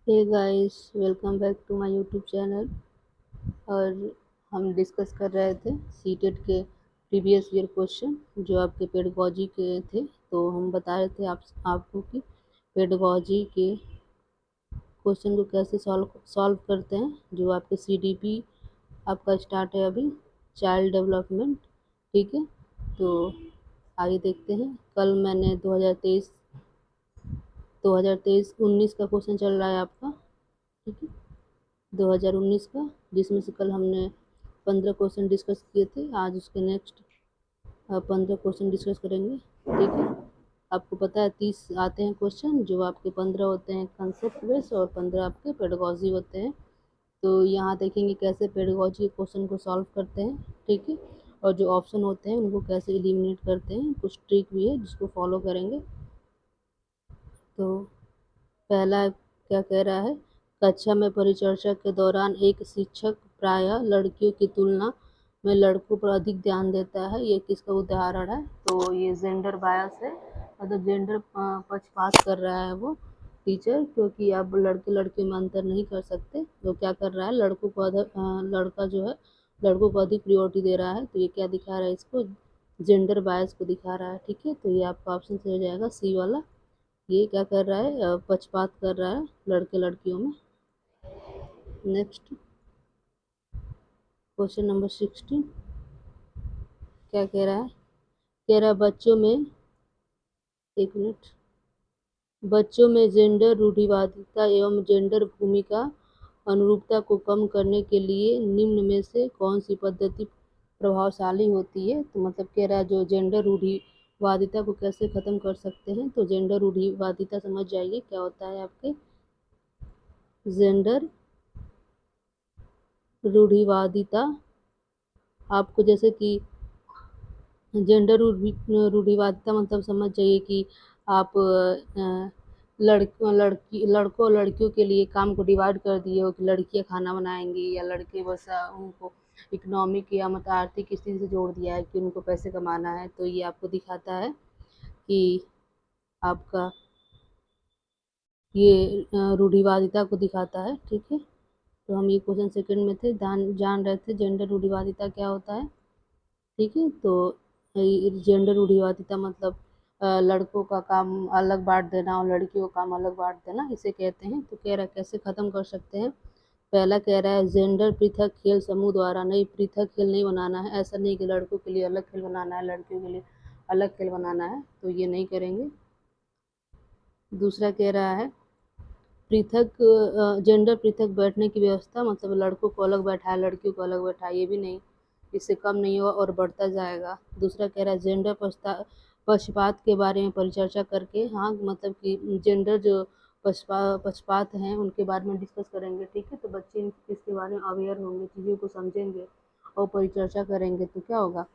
Hey guys, welcome back to my YouTube channel. और हम discuss कर रहे थे सीटेट के प्रीवियस ईयर क्वेश्चन जो आपके पेडागोजी के थे। तो हम बता रहे थे आपको कि पेडागोजी के क्वेश्चन को कैसे सॉल्व करते हैं। जो आपके सीडीपी आपका स्टार्ट है अभी, चाइल्ड डेवलपमेंट, ठीक है। तो आगे देखते हैं। कल मैंने 2023-19 का क्वेश्चन चल रहा है आपका, ठीक है, 2019 का, जिसमें से कल हमने 15 क्वेश्चन डिस्कस किए थे। आज उसके नेक्स्ट 15 क्वेश्चन डिस्कस करेंगे, ठीक है। आपको पता है 30 आते हैं क्वेश्चन, जो आपके 15 होते हैं कंसेप्ट बेस और 15 आपके पेडागोजी होते हैं। तो यहाँ देखेंगे कैसे पेडागोजी के क्वेश्चन को सॉल्व करते हैं, ठीक है। और जो ऑप्शन होते हैं उनको कैसे एलिमिनेट करते हैं, कुछ ट्रिक भी है जिसको फॉलो करेंगे। तो पहला क्या कह रहा है, कक्षा में परिचर्चा के दौरान एक शिक्षक प्रायः लड़कियों की तुलना में लड़कों पर अधिक ध्यान देता है। ये किसका उदाहरण है? तो ये जेंडर बायस है, मतलब जेंडर पक्षपात कर रहा है वो टीचर, क्योंकि अब लड़के लड़कियों में अंतर नहीं कर सकते। तो क्या कर रहा है, लड़का जो है लड़कों को अधिक प्रियोरिटी दे रहा है। तो ये क्या दिखा रहा है, इसको जेंडर बायस को दिखा रहा है, ठीक है। तो ये आपका ऑप्शन से हो जाएगा सी वाला। ये क्या कर रहा है, पक्षपात कर रहा है लड़के लड़कियों में। नेक्स्ट क्वेश्चन नंबर 16 क्या कह रहा है, कह रहा है एक मिनट, बच्चों में जेंडर रूढ़िवादिता एवं जेंडर भूमिका अनुरूपता को कम करने के लिए निम्न में से कौन सी पद्धति प्रभावशाली होती है। तो मतलब कह रहा है जो जेंडर रूढ़िवादिता को कैसे खत्म कर सकते हैं। तो जेंडर रूढ़िवादिता समझ जाइए क्या होता है आपके। जेंडर रूढ़िवादिता आपको जैसे कि जेंडर रूढ़िवादिता मतलब समझ जाइए कि आप लड़कों और लड़कियों के लिए काम को डिवाइड कर दिए हो कि लड़कियां खाना बनाएंगी या लड़के, बस उनको इकोनॉमिक या मतलब आर्थिक स्थिति से जोड़ दिया है कि उनको पैसे कमाना है। तो ये आपको दिखाता है कि आपका ये रूढ़िवादिता को दिखाता है, ठीक है। तो हम ये क्वेश्चन सेकंड में थे, जान रहे थे जेंडर रूढ़िवादिता क्या होता है, ठीक है। तो जेंडर रूढ़िवादिता मतलब लड़कों का काम अलग बांट देना और लड़कियों का काम अलग बांट देना, इसे कहते हैं। तो कह रहा है कैसे खत्म कर सकते हैं। पहला कह रहा है जेंडर पृथक खेल समूह द्वारा, नहीं पृथक खेल नहीं बनाना है। ऐसा नहीं कि लड़कों के लिए अलग खेल बनाना है, लड़कियों के लिए अलग खेल बनाना है, तो ये नहीं करेंगे। दूसरा कह रहा है जेंडर पृथक बैठने की व्यवस्था, मतलब लड़कों को अलग बैठाया लड़कियों को अलग बैठाया, ये भी नहीं, इससे कम नहीं होगा और बढ़ता जाएगा। दूसरा कह रहा है जेंडर पक्षपात के बारे में परिचर्चा करके, हाँ मतलब कि जेंडर जो पक्षपात हैं उनके बारे में डिस्कस करेंगे, ठीक है। तो बच्चे इसके बारे में अवेयर होंगे, चीज़ों को समझेंगे और परिचर्चा करेंगे, तो क्या होगा,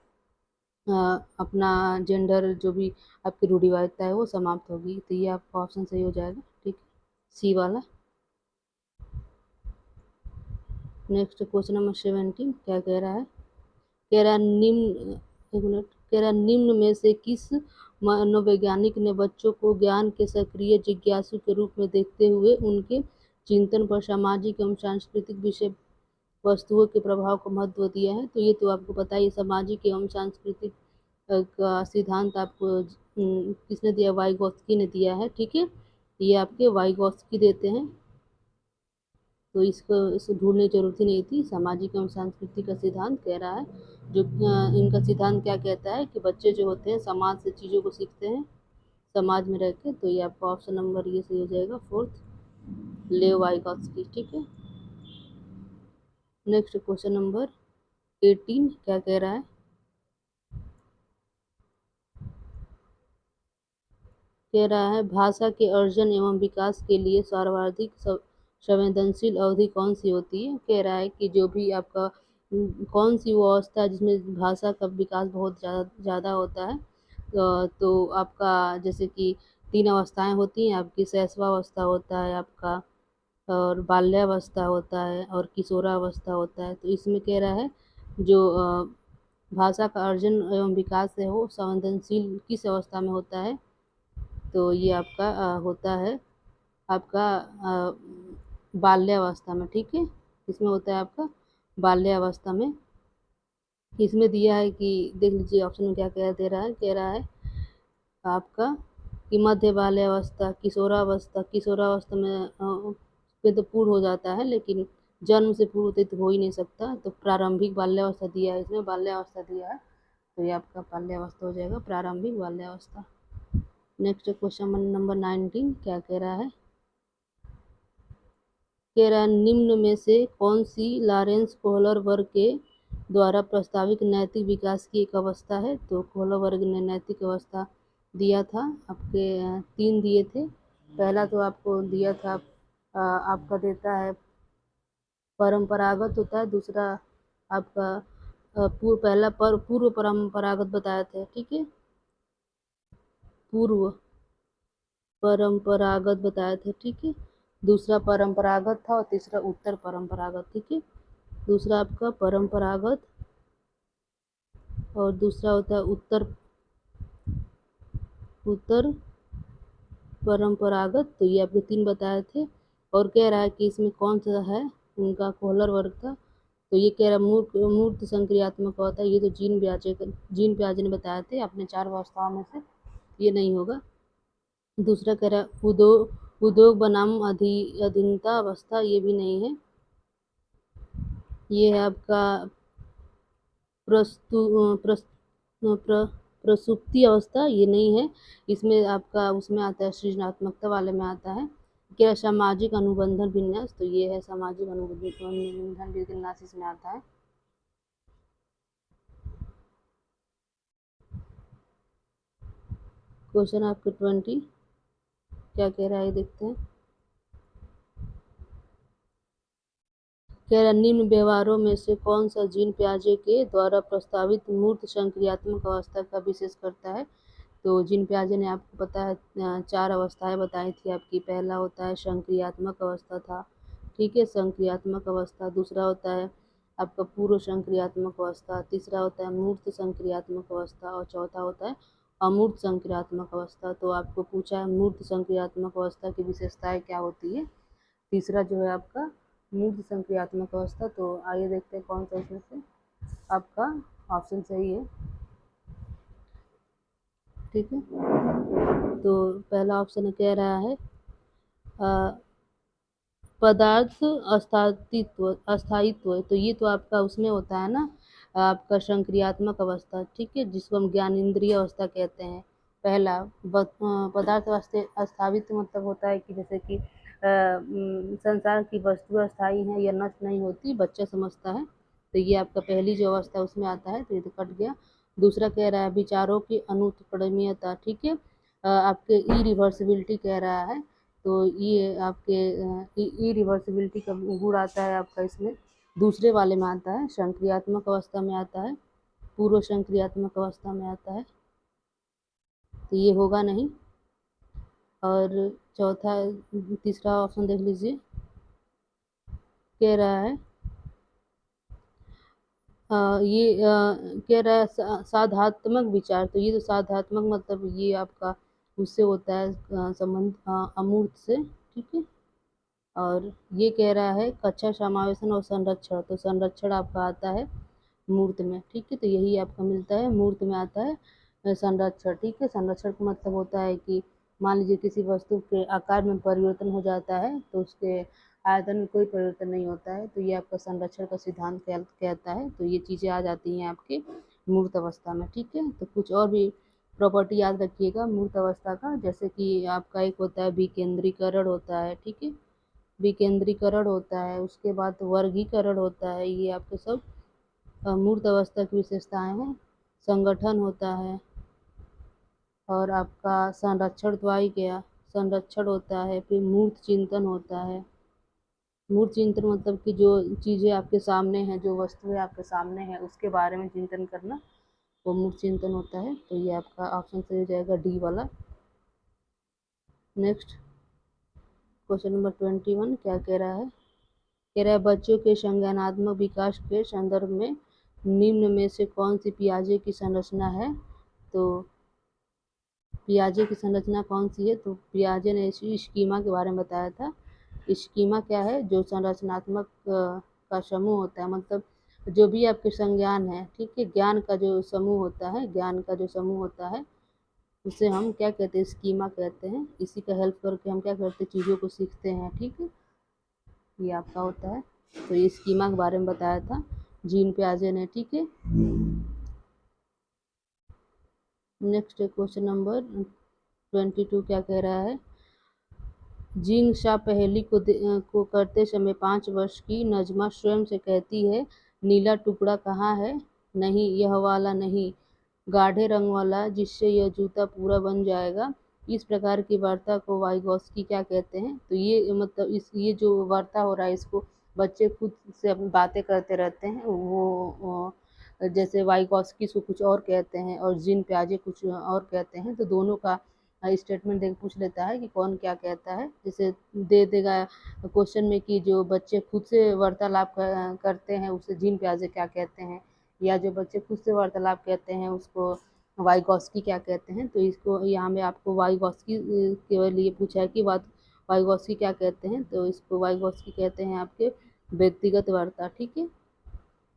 अपना जेंडर जो भी आपकी रूढ़िवादिता है वो समाप्त होगी। तो ये आपका ऑप्शन सही हो जाएगा, ठीक है, सी वाला। नेक्स्ट क्वेश्चन नंबर 17 क्या कह रहा है, कह रहा है निम्न, एक मिनट, कह रहा है निम्न में से किस मनोवैज्ञानिक ने बच्चों को ज्ञान के सक्रिय जिज्ञासु के रूप में देखते हुए उनके चिंतन पर सामाजिक एवं सांस्कृतिक विषय वस्तुओं के प्रभाव को महत्व दिया है। तो ये तो आपको पता है, सामाजिक एवं सांस्कृतिक का सिद्धांत आपको किसने दिया, वाइगोत्स्की ने दिया है, ठीक है। ये आपके वाइगोत्स्की देते हैं। तो इसको ढूंढने की जरूरत ही नहीं थी। सामाजिक एवं सांस्कृतिक का सिद्धांत कह रहा है, जो इनका सिद्धांत क्या कहता है कि बच्चे जो होते हैं समाज से चीज़ों को सीखते हैं, समाज में रह के। तो ये आपका ऑप्शन नंबर ये सही हो जाएगा, फोर्थ, लेव वाइगोत्स्की, ठीक है। नेक्स्ट क्वेश्चन नंबर 18 क्या कह रहा है, कह रहा है भाषा के अर्जन एवं विकास के लिए सर्वाधिक संवेदनशील अवधि कौन सी होती है। कह रहा है कि जो भी आपका कौन सी वो अवस्था है जिसमें भाषा का विकास बहुत ज़्यादा होता है। तो आपका जैसे कि 3 अवस्थाएं होती हैं आपकी, शैशवावस्था होता है आपका, और बाल्यावस्था होता है और किशोरावस्था होता है। तो इसमें कह रहा है जो भाषा का अर्जन एवं विकास है वो संवेदनशील किस अवस्था में होता है। तो ये आपका होता है आपका बाल्यावस्था में, ठीक है, इसमें होता है आपका बाल्यावस्था में। इसमें दिया है कि देख लीजिए ऑप्शन में क्या कह दे रहा है, कह रहा है आपका कि मध्य बाल्यावस्था, किशोरावस्था, किशोरावस्था में पे तो पूर्ण हो जाता है, लेकिन जन्म से पूर्व तो हो ही नहीं सकता, तो प्रारंभिक बाल्यावस्था दिया है, इसमें बाल्यावस्था दिया है, तो ये आपका बाल्यावस्था हो जाएगा, प्रारंभिक बाल्यावस्था। नेक्स्ट क्वेश्चन नंबर 19 क्या कह रहा है, कह रहा है निम्न में से कौन सी लॉरेंस कोहलर वर्ग के द्वारा प्रस्तावित नैतिक विकास की एक अवस्था है। तो कोहलर वर्ग ने नैतिक अवस्था दिया था आपके 3 दिए थे। पहला तो आपको दिया था आपका देता है परंपरागत होता है, दूसरा आपका पहला पूर्व परंपरागत बताया था, ठीक है, पूर्व परंपरागत बताए थे, ठीक है, दूसरा परंपरागत था और तीसरा उत्तर परंपरागत, ठीक है, दूसरा आपका परंपरागत और दूसरा होता है उत्तर परंपरागत। तो ये आपके 3 बताए थे, और कह रहा है कि इसमें कौन सा है उनका कोहलर वर्ग था। तो ये कह रहा है मूर्त संक्रियात्मक होता है, ये तो जीन पियाजे ने बताए थे अपने 4 अवस्थाओं में से, ये नहीं होगा। दूसरा कह रहा है उद्योग बनाम अधीनता अवस्था, ये भी नहीं है। ये है आपका प्रसुप्ति अवस्था, ये नहीं है। इसमें आपका उसमें आता है सृजनात्मकता वाले में आता है क्या, सामाजिक अनुबंधन विन्यास, तो ये है सामाजिक अनुबंधन विन्यास, इसमें आता है। क्वेश्चन आपके 20 क्या कह रहा है देखते हैं। कह रहा निम्न व्यवहारों में से कौन सा जीन पियाजे के द्वारा प्रस्तावित मूर्त संक्रियात्मक अवस्था का विशेष करता है। तो जीन पियाजे ने आपको पता है 4 अवस्थाएं बताई थी आपकी। पहला होता है संक्रियात्मक अवस्था था, ठीक है, संक्रियात्मक अवस्था। दूसरा होता है आपका पूर्व संक्रियात्मक अवस्था, तीसरा होता है मूर्त संक्रियात्मक अवस्था और चौथा होता है अमूर्त संक्रियात्मक अवस्था। तो आपको पूछा है मूर्त संक्रियात्मक अवस्था की विशेषताएं क्या होती है। तीसरा जो है आपका मूर्त संक्रियात्मक अवस्था। तो आइए देखते हैं कौन सा इसमें से आपका ऑप्शन सही है, ठीक है। तो पहला ऑप्शन कह रहा है पदार्थ अस्थायित्व, तो ये तो आपका उसमें होता है ना आपका संक्रियात्मक अवस्था, ठीक है, जिसको हम ज्ञानेंद्रिय अवस्था कहते हैं। पहला पदार्थ अस्थायित्व मतलब होता है कि जैसे कि संसार की वस्तु अस्थायी है या नष्ट नहीं होती, बच्चा समझता है, तो ये आपका पहली जो अवस्था है उसमें आता है, तो ये तो कट गया। दूसरा कह रहा है विचारों की अनुत्क्रमणीयता, ठीक है, आपके इरिवर्सिबिलिटी कह रहा है, तो ये आपके इरिवर्सिबिलिटी का गुण आता है आपका इसमें दूसरे वाले में आता है, संक्रियात्मक अवस्था में आता है, पूर्व संक्रियात्मक अवस्था में आता है, तो ये होगा नहीं। और चौथा तीसरा ऑप्शन देख लीजिए, कह रहा है ये कह रहा है साधात्मक विचार, तो ये तो साधात्मक मतलब ये आपका उससे होता है संबंध अमूर्त से, ठीक है। और ये कह रहा है कक्षा समावेशन और संरक्षण, तो संरक्षण आपका आता है मूर्त में, ठीक है, तो यही आपका मिलता है मूर्त में आता है संरक्षण, ठीक है। संरक्षण का मतलब होता है कि मान लीजिए किसी वस्तु के आकार में परिवर्तन हो जाता है तो उसके आयतन में कोई परिवर्तन नहीं होता है, तो ये आपका संरक्षण का सिद्धांत कहता है। तो ये चीज़ें आ जाती हैं आपके मूर्त अवस्था में, ठीक है। तो कुछ और भी प्रॉपर्टी याद रखिएगा मूर्त अवस्था का, जैसे कि आपका एक होता है विकेंद्रीकरण होता है, ठीक है, विकेंद्रीकरण होता है, उसके बाद वर्गीकरण होता है, ये आपके सब मूर्त अवस्था की विशेषताएं हैं। संगठन होता है और आपका संरक्षण तो आ ही गया, संरक्षण होता है, फिर मूर्त चिंतन होता है। मूर्त चिंतन मतलब कि जो चीज़ें आपके सामने हैं, जो वस्तुएं आपके सामने हैं उसके बारे में चिंतन करना, वो मूर्त चिंतन होता है। तो ये आपका ऑप्शन सही हो जाएगा डी वाला। नेक्स्ट क्वेश्चन नंबर 21 क्या कह रहा है, कह रहा है बच्चों के संज्ञानात्मक विकास के संदर्भ में निम्न में से कौन सी पियाजे की संरचना है। तो पियाजे की संरचना कौन सी है, तो पियाजे ने इसी स्कीमा के बारे में बताया था स्कीमा क्या है? जो संरचनात्मक का समूह होता है, मतलब जो भी आपके संज्ञान है, ठीक है, ज्ञान का जो समूह होता है, ज्ञान का जो समूह होता है, उसे हम क्या कहते हैं? स्कीमा कहते हैं। इसी का हेल्प करके हम क्या करते हैं? चीज़ों को सीखते हैं, ठीक है, ये आपका होता है। तो ये स्कीमा के बारे में बताया था जीन पियाजे ने, ठीक है। नेक्स्ट क्वेश्चन नंबर 22 क्या कह रहा है? जीन शाह पहेली को करते समय 5 वर्ष की नजमा स्वयं से कहती है, नीला टुकड़ा कहाँ है? नहीं, यह वाला नहीं, गाढ़े रंग वाला, जिससे यह जूता पूरा बन जाएगा। इस प्रकार की वार्ता को वाइगॉस्की क्या कहते हैं? तो ये मतलब ये जो वार्ता हो रहा है, इसको बच्चे खुद से अपनी बातें करते रहते हैं, जैसे वाइगॉस्की इसको कुछ और कहते हैं और जीन पियाजे कुछ और कहते हैं। तो दोनों का स्टेटमेंट देके पूछ लेता है कि कौन क्या कहता है। जैसे दे देगा क्वेश्चन में कि जो बच्चे खुद से वार्तालाप करते हैं उसे जीन पियाजे क्या कहते हैं, या जो बच्चे खुद से वार्तालाप कहते हैं उसको वाइगॉस्की क्या कहते हैं। तो इसको यहाँ में आपको वाइगॉस्की के लिए पूछा है कि वाइगॉस्की क्या कहते हैं। तो इसको वाइगॉस्की कहते हैं आपके व्यक्तिगत वार्ता, ठीक है,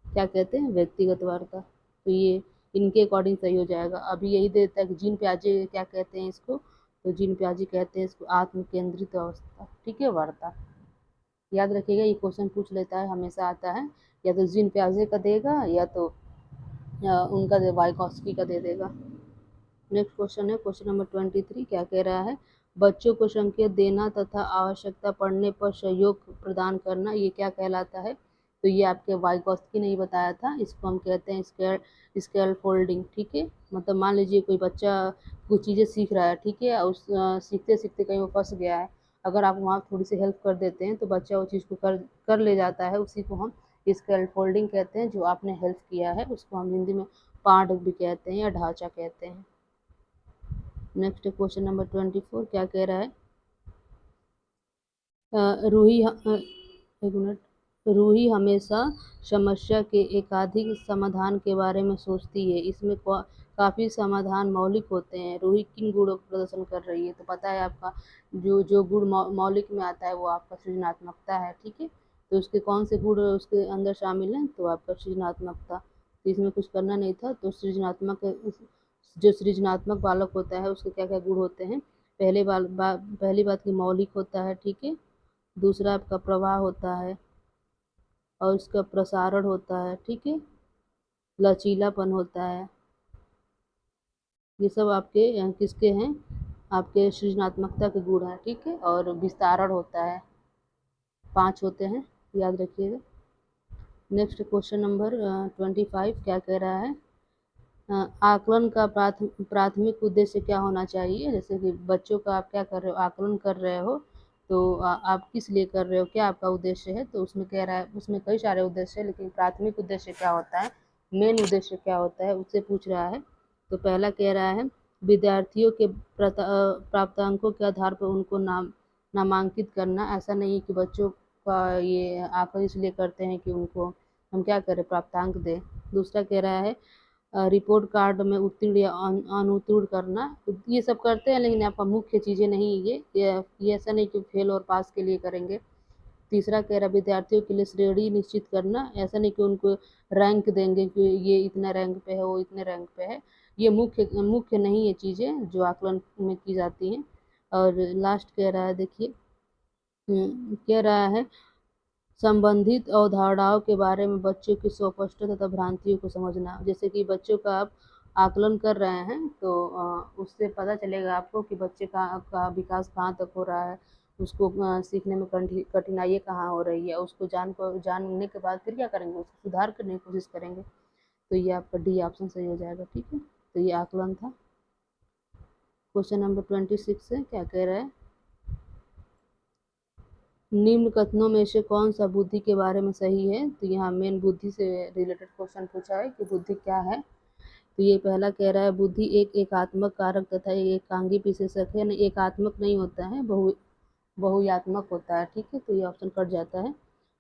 क्या कहते हैं? व्यक्तिगत वार्ता। तो ये इनके अकॉर्डिंग सही हो जाएगा। अभी यही देता है कि जीन पियाजे क्या कहते हैं इसको? तो जीन पियाजे कहते हैं इसको आत्म केंद्रित अवस्था, ठीक है, वार्ता। याद रखिएगा, ये क्वेश्चन पूछ लेता है, हमेशा आता है, या तो जीन पियाजे का देगा या तो उनका वाइगॉस्की का दे देगा। नेक्स्ट क्वेश्चन है क्वेश्चन नंबर 23, क्या कह रहा है? बच्चों को संकेत देना तथा आवश्यकता पड़ने पर सहयोग प्रदान करना, ये क्या कहलाता है? तो ये आपके वाइगॉस्की ने ही बताया था, इसको हम कहते हैं स्केल फोल्डिंग, ठीक है। मतलब मान लीजिए कोई बच्चा कुछ चीज़ें सीख रहा है, ठीक है, उस सीखते सीखते कहीं वो फंस गया है, अगर आप वहाँ थोड़ी सी हेल्प कर देते हैं तो बच्चा वो चीज़ को कर ले जाता है। उसी को हम स्केल फोल्डिंग कहते हैं। जो आपने हेल्प किया है उसको हम हिंदी में पाठ भी कहते हैं या ढांचा कहते हैं। नेक्स्ट क्वेश्चन नंबर 24 क्या कह रहा है? एक मिनट। रूही हमेशा समस्या के एकाधिक समाधान के बारे में सोचती है, इसमें काफ़ी समाधान मौलिक होते हैं। रूही किन गुणों का प्रदर्शन कर रही है? तो पता है आपका, जो जो गुण मौलिक में आता है वो आपका सृजनात्मकता है, ठीक है। तो उसके कौन से गुण उसके अंदर शामिल हैं? तो आपका सृजनात्मकता। तो इसमें कुछ करना नहीं था। तो जो सृजनात्मक बालक होता है उसके क्या क्या गुण होते हैं? पहली बात की मौलिक होता है, ठीक है। दूसरा आपका प्रवाह होता है और उसका प्रसारण होता है, ठीक है। लचीलापन होता है। ये सब आपके किसके हैं? आपके सृजनात्मकता के गुण हैं, ठीक है। और विस्तारण होता है, 5 होते हैं, याद रखिएगा। नेक्स्ट क्वेश्चन नंबर 25 क्या कह रहा है? आकलन का प्राथमिक उद्देश्य क्या होना चाहिए? जैसे कि बच्चों का आप क्या कर रहे हो? आकलन कर रहे हो, तो आप किस लिए कर रहे हो? क्या आपका उद्देश्य है? तो उसमें कह रहा है, उसमें कई सारे उद्देश्य है, लेकिन प्राथमिक उद्देश्य क्या होता है, मेन उद्देश्य क्या होता है, उससे पूछ रहा है। तो पहला कह रहा है विद्यार्थियों के प्राप्तांकों के आधार पर उनको नामांकित करना। ऐसा नहीं है कि बच्चों का ये आकलन इसलिए करते हैं कि उनको हम क्या करें, प्राप्तांक दें। दूसरा कह रहा है रिपोर्ट कार्ड में उत्तीर्ण या अनुत्तीर्ण करना। ये सब करते हैं, लेकिन आपका मुख्य चीज़ें नहीं ये ऐसा नहीं कि फेल और पास के लिए करेंगे। तीसरा कह रहा विद्यार्थियों के लिए श्रेणी निश्चित करना। ऐसा नहीं कि उनको रैंक देंगे कि ये इतना रैंक पे है, वो इतने रैंक पे है। ये मुख्य नहीं है चीज़ें जो आकलन में की जाती हैं। और लास्ट कह रहा है, देखिए, कह रहा है संबंधित अवधारणाओं के बारे में बच्चों की स्पष्टता तथा भ्रांतियों को समझना। जैसे कि बच्चों का आप आकलन कर रहे हैं तो उससे पता चलेगा आपको कि बच्चे का विकास कहाँ तक हो रहा है, उसको सीखने में कठिनाइयाँ कहाँ हो रही है। उसको जानने के बाद फिर क्या करेंगे, उसको सुधार करने की कोशिश करेंगे। तो ये आपका डी ऑप्शन सही हो जाएगा, ठीक है। तो ये आकलन था। क्वेश्चन नंबर 26 है, क्या कह रहा है? निम्न कथनों में से कौन सा बुद्धि के बारे में सही है? तो यहाँ मेन बुद्धि से रिलेटेड क्वेश्चन पूछा है कि बुद्धि क्या है। तो ये पहला कह रहा है बुद्धि एक एकात्मक कारक तथा एक एकांगी विशेषक है। एकात्मक नहीं होता है, बहुयात्मक होता है, ठीक है। तो ये ऑप्शन कट जाता है।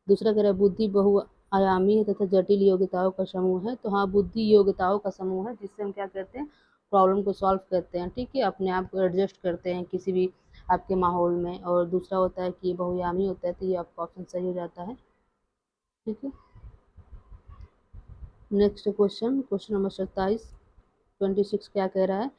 दूसरा कह रहा है बुद्धि बहुआयामी है तथा जटिल योग्यताओं का समूह है। तो हाँ, बुद्धि योग्यताओं का समूह है, जिससे हम क्या कहते हैं, प्रॉब्लम को सॉल्व करते हैं, ठीक है, अपने आप को एडजस्ट करते हैं किसी भी आपके माहौल में, और दूसरा होता है कि बहुआयामी होता है, तो ये आपका ऑप्शन सही हो जाता है। ठीक है, नेक्स्ट क्वेश्चन, क्वेश्चन नंबर 26 क्या कह रहा है?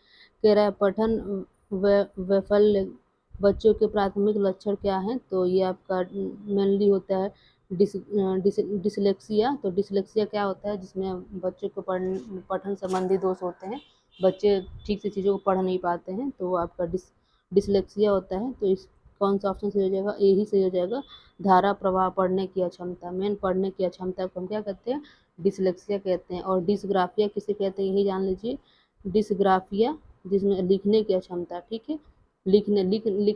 कह रहा है पठन वैफल्य बच्चों के प्राथमिक लक्षण क्या हैं? तो ये आपका मेनली होता है डिसलेक्सिया। तो डिसलेक्सिया क्या होता है? जिसमें बच्चों को पठन संबंधी दोष होते हैं, बच्चे ठीक से चीज़ों को पढ़ नहीं पाते हैं, तो वो आपका डिसलेक्सिया होता है। तो इस कौन सा ऑप्शन सही हो जाएगा? ए ही सही हो जाएगा। धारा प्रवाह पढ़ने की अक्षमता, मेन पढ़ने की अक्षमता को हम क्या कहते हैं? डिसलेक्सिया कहते हैं। और डिसग्राफिया किसे कहते हैं? यही जान लीजिए, डिसग्राफिया जिसमें लिखने की अक्षमता, ठीक है, लिखने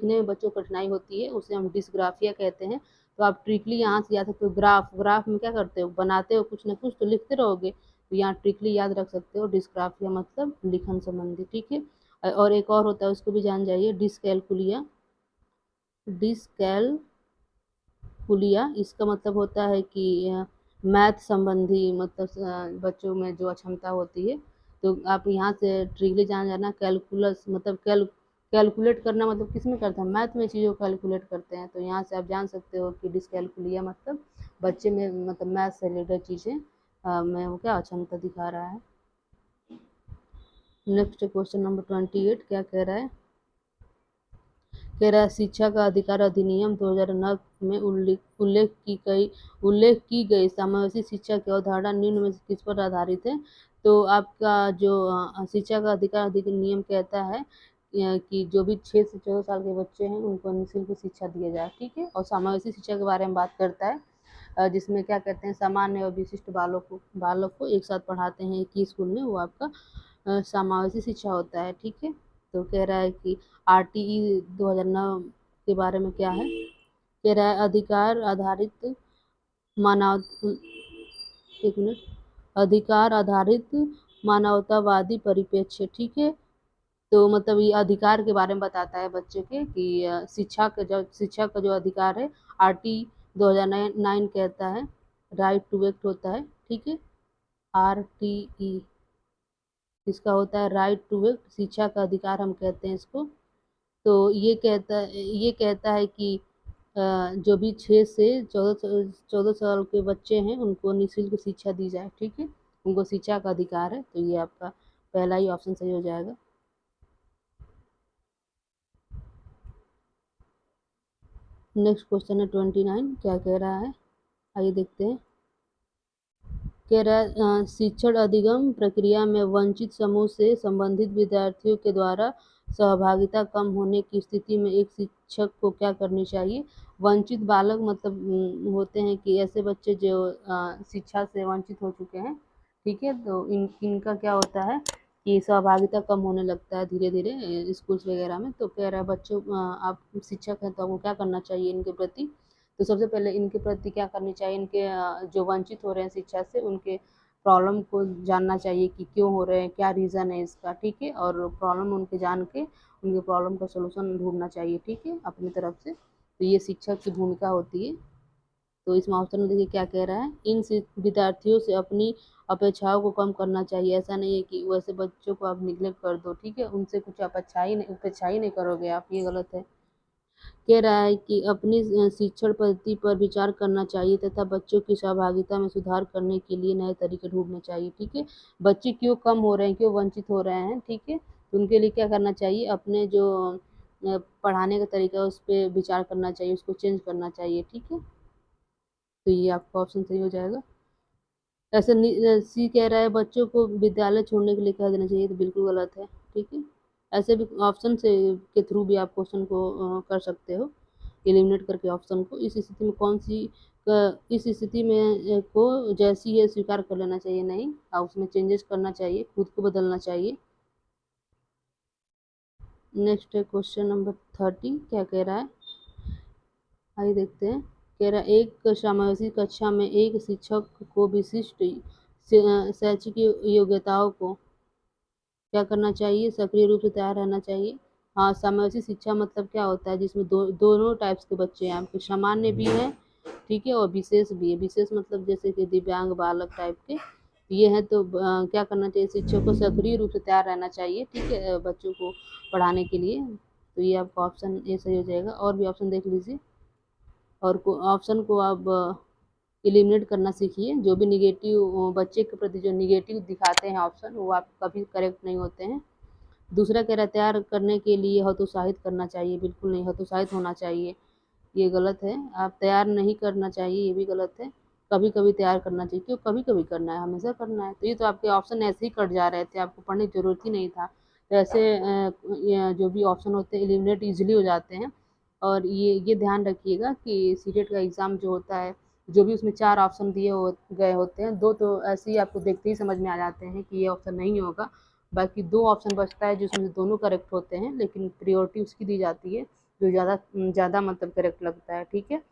में बच्चों को कठिनाई होती है, उसे हम डिसग्राफिया कहते हैं। तो आप ट्रिकली यहाँ से याद सकते हो, ग्राफ में क्या करते हो? बनाते हो कुछ ना कुछ तो लिखते रहोगे, तो यहाँ ट्रिकली याद रख सकते हो, डिसग्राफिया मतलब लिखन संबंधी। ठीक है, और एक और होता है, उसको भी जान जाइए, डिसकैलकुलिया। डिसकैलकुलिया इसका मतलब होता है कि मैथ संबंधी, मतलब बच्चों में जो अक्षमता होती है। तो आप यहाँ से ट्रिकली जान जाना, कैलकुलस मतलब कैलकुलेट करना, मतलब किस में करते हैं? मैथ में चीज़ों को कैलकुलेट करते हैं। तो यहाँ से आप जान सकते हो कि डिसकैलकुलिया मतलब बच्चे में, मतलब मैथ से रिलेटेड चीज़ें में वो क्या अक्षमता दिखा रहा है। नेक्स्ट क्वेश्चन नंबर 28 क्या कह रहा है? कह रहा है शिक्षा का अधिकार अधिनियम 2009 में उल्लेख की गई समावेशी शिक्षा की अवधारणा निम्न में से किस पर आधारित है? तो आपका जो शिक्षा का अधिकार अधिनियम कहता है कि जो भी 6 से 14 साल के बच्चे हैं उनको निःशुल्क शिक्षा दिया जाए। ठीक है, और समावेशी शिक्षा के बारे में बात करता है, जिसमें क्या कहते हैं, सामान्य और विशिष्ट बालक को एक साथ पढ़ाते हैं एक ही स्कूल में, वो आपका समावेशी शिक्षा होता है। ठीक है, तो कह रहा है कि RTE 2009 के बारे में क्या है? कह रहा है अधिकार आधारित मानव एक मिनट अधिकार आधारित मानवतावादी परिप्रेक्ष्य। ठीक है, तो मतलब ये अधिकार के बारे में बताता है बच्चे के कि शिक्षा का जो अधिकार है, RT 2009 कहता है, राइट टू एक्ट होता है। ठीक है, RTE इसका होता है राइट टू एक्ट, शिक्षा का अधिकार हम कहते हैं इसको। तो ये कहता है कि जो भी 6 से 14 साल के बच्चे हैं उनको निःशुल्क शिक्षा दी जाए। ठीक है, उनको शिक्षा का अधिकार है, तो ये आपका पहला ही ऑप्शन सही हो जाएगा। नेक्स्ट क्वेश्चन है 29 क्या कह रहा है? आइए देखते हैं। कह रहा है शिक्षण अधिगम प्रक्रिया में वंचित समूह से संबंधित विद्यार्थियों के द्वारा सहभागिता कम होने की स्थिति में एक शिक्षक को क्या करनी चाहिए? वंचित बालक मतलब होते हैं कि ऐसे बच्चे जो शिक्षा से वंचित हो चुके हैं। ठीक है, तो इनका क्या होता है कि सहभागिता कम होने लगता है धीरे धीरे स्कूल्स वगैरह में। तो कह रहा है बच्चों, आप शिक्षक हैं तो आपको क्या करना चाहिए इनके प्रति? तो सबसे पहले इनके प्रति क्या करनी चाहिए, इनके जो वंचित हो रहे हैं शिक्षा से, उनके प्रॉब्लम को जानना चाहिए कि क्यों हो रहे हैं, क्या रीज़न है इसका। ठीक है, और प्रॉब्लम उनके जान के उनके प्रॉब्लम का सलूशन ढूंढना चाहिए। ठीक है, अपनी तरफ से। तो ये शिक्षक की भूमिका होती है। तो इस ऑप्शन में देखिए क्या कह रहा है, इन विद्यार्थियों से अपनी अपेक्षाओं को कम करना चाहिए। ऐसा नहीं है कि वैसे बच्चों को आप निगलेक्ट कर दो। ठीक है, उनसे कुछ अपेक्षा ही नहीं करोगे आप, ये गलत है। कह रहा है कि अपनी शिक्षण पद्धति पर विचार करना चाहिए तथा बच्चों की सहभागिता में सुधार करने के लिए नए तरीके ढूंढने चाहिए। ठीक है, बच्चे क्यों कम हो रहे हैं, क्यों वंचित हो रहे हैं? ठीक है, तो उनके लिए क्या करना चाहिए? अपने जो पढ़ाने का तरीका है उस पर विचार करना चाहिए, उसको चेंज करना चाहिए। ठीक है, तो ये आपका ऑप्शन सही हो जाएगा। ऐसे सी कह रहा है बच्चों को विद्यालय छोड़ने के लिए कह देना चाहिए, तो बिल्कुल गलत है। ठीक है, ऐसे भी ऑप्शन से के थ्रू भी आप क्वेश्चन को कर सकते हो, एलिमिनेट करके ऑप्शन को। इस स्थिति में इस स्थिति में को जैसी है स्वीकार कर लेना चाहिए, नहीं और उसमें चेंजेस करना चाहिए, खुद को बदलना चाहिए। नेक्स्ट है क्वेश्चन नंबर 30 क्या कह रहा है? आइए देखते हैं। कह रहा है एक समावेशी कक्षा में एक शिक्षक को विशिष्ट शैक्षिक योग्यताओं को क्या करना चाहिए? सक्रिय रूप से तैयार रहना चाहिए। हाँ, समावेशी शिक्षा मतलब क्या होता है? जिसमें दोनों टाइप्स के बच्चे हैं आपके, सामान्य भी हैं, ठीक है, और विशेष भी है। विशेष मतलब जैसे कि दिव्यांग बालक टाइप के ये हैं। तो क्या करना चाहिए? शिक्षक को सक्रिय रूप से तैयार रहना चाहिए। ठीक है, बच्चों को पढ़ाने के लिए। तो ये आपका ऑप्शन ए सही हो जाएगा। और भी ऑप्शन देख लीजिए, और ऑप्शन को आप एलिमिनेट करना सीखिए। जो भी निगेटिव बच्चे के प्रति जो निगेटिव दिखाते हैं ऑप्शन, वो आप कभी करेक्ट नहीं होते हैं। दूसरा कह रहा है तैयार करने के लिए हतोत्साहित करना चाहिए, बिल्कुल नहीं, हतोत्साहित होना चाहिए, ये गलत है। आप तैयार नहीं करना चाहिए, ये भी गलत है। कभी कभी तैयार करना चाहिए, क्यों कभी कभी करना है, हमेशा करना है। तो ये तो आपके ऑप्शन ऐसे ही कट जा रहे थे, आपको पढ़ने की जरूरत ही नहीं था। तो ऐसे जो भी ऑप्शन होते हैं एलिमिनेट ईजिली हो जाते हैं। और ये ध्यान रखिएगा कि सीटेट का एग्ज़ाम जो होता है, जो भी उसमें 4 ऑप्शन दिए गए होते हैं, 2 तो ऐसे ही आपको देखते ही समझ में आ जाते हैं कि ये ऑप्शन नहीं होगा। बाकी 2 ऑप्शन बचता है जिसमें से दोनों करेक्ट होते हैं, लेकिन प्रायोरिटी उसकी दी जाती है जो ज़्यादा ज़्यादा मतलब करेक्ट लगता है, ठीक है।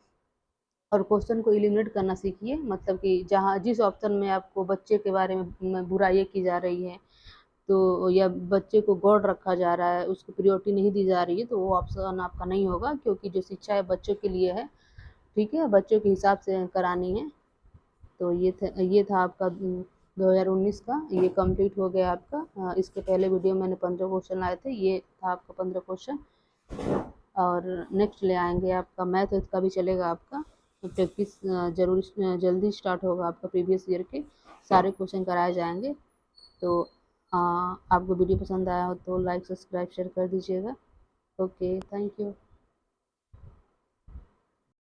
और क्वेश्चन को एलिमिनेट करना सीखिए, मतलब कि जहाँ जिस ऑप्शन में आपको बच्चे के बारे में बुराई की जा रही है, तो या बच्चे को गौड़ रखा जा रहा है, उसको प्रायोरिटी नहीं दी जा रही है, तो वो ऑप्शन आपका नहीं होगा, क्योंकि जो शिक्षा है बच्चों के लिए है, ठीक है, बच्चों के हिसाब से करानी है। तो ये था आपका 2019 का, ये कंप्लीट हो गया आपका। इसके पहले वीडियो मैंने 15 क्वेश्चन लाए थे, ये था आपका 15 क्वेश्चन। और नेक्स्ट ले आएंगे आपका मैथ का भी चलेगा आपका। तो प्रैक्टिस जरूर जल्दी स्टार्ट होगा आपका, प्रीवियस ईयर के सारे क्वेश्चन कराए जाएंगे। तो आपको वीडियो पसंद आया हो तो लाइक सब्सक्राइब शेयर कर दीजिएगा। Okay, thank you.